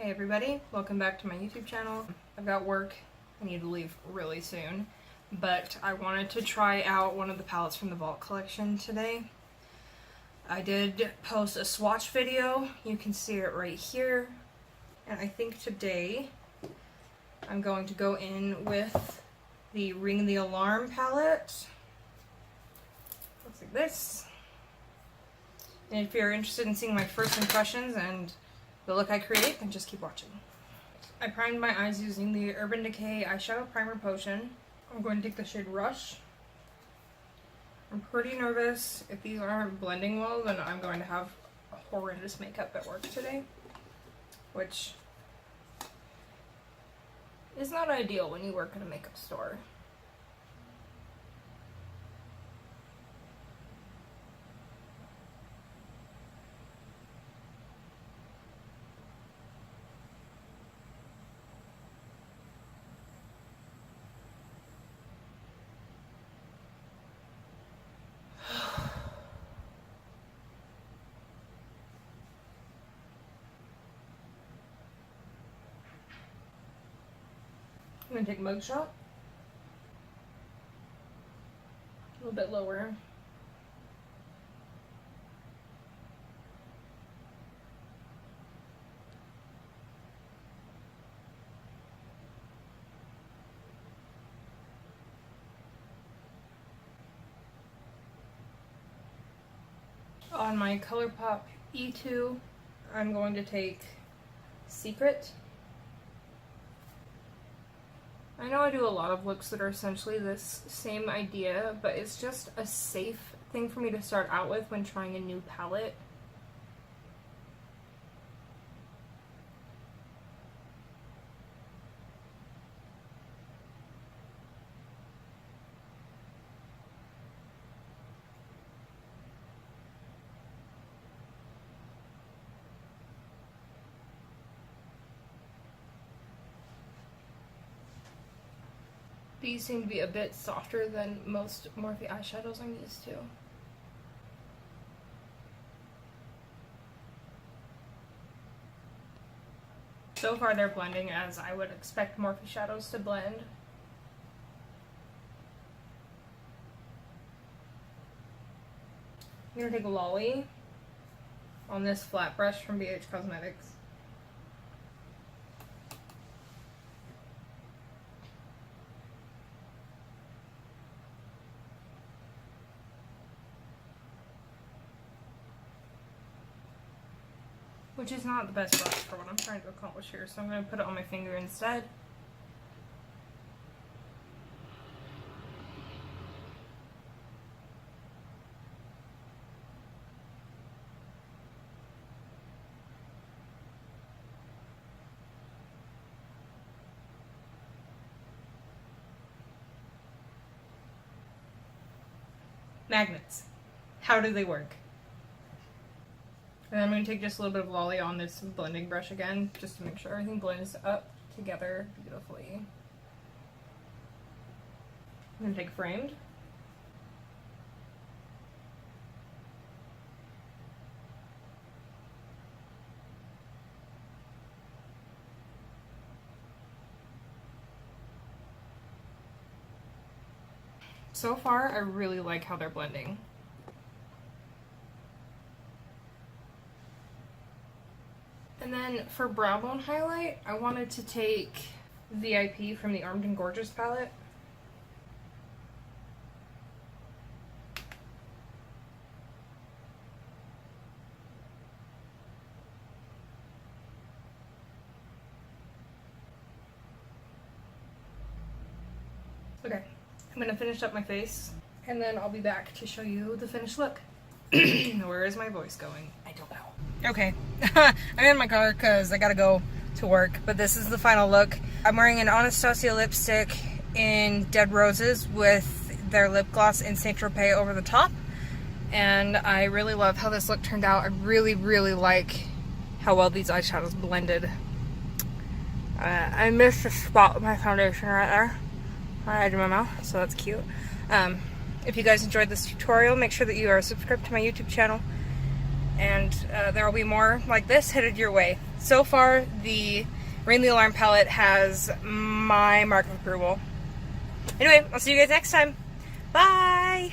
Hey everybody, welcome back to my YouTube channel. I've got work, I need to leave really soon, but I wanted to try out one of the palettes from the Vault collection today. I did post a swatch video, you can see it right here, and I think today I'm going to go in with the Ring the Alarm palette. Looks like this. And if you're interested in seeing my first impressions and the look I create, then just keep watching. I primed my eyes using the Urban Decay Eyeshadow Primer Potion. I'm going to take the shade Rush. I'm pretty nervous. If these aren't blending well, then I'm going to have horrendous makeup at work today, which is not ideal when you work at a makeup store. I'm going to take Mugshot. A little bit lower. On my ColourPop E2, I'm going to take Secret. I know I do a lot of looks that are essentially this same idea, but it's just a safe thing for me to start out with when trying a new palette. These seem to be a bit softer than most Morphe eyeshadows I'm used to. So far they're blending as I would expect Morphe shadows to blend. I'm going to take a Lolly on this flat brush from BH Cosmetics. Which is not the best brush for what I'm trying to accomplish here, so I'm going to put it on my finger instead. Magnets. How do they work? And then I'm going to take just a little bit of Lolly on this blending brush again, just to make sure everything blends up together beautifully. I'm going to take Framed. So far, I really like how they're blending. And then for brow bone highlight, I wanted to take VIP from the Armed and Gorgeous palette. Okay, I'm going to finish up my face, and then I'll be back to show you the finished look. Where is my voice going? I don't know. Okay, I'm in my car because I gotta go to work, but this is the final look. I'm wearing an Anastasia lipstick in Dead Roses with their lip gloss in Saint Tropez over the top, and I really love how this look turned out. I really, really like how well these eyeshadows blended. I missed a spot with my foundation right there on the edge of my mouth, so that's cute. If you guys enjoyed this tutorial, make sure that you are subscribed to my YouTube channel. And there will be more like this headed your way. so far the Ring the Alarm palette has my mark of approval. Anyway, I'll see you guys next time. Bye!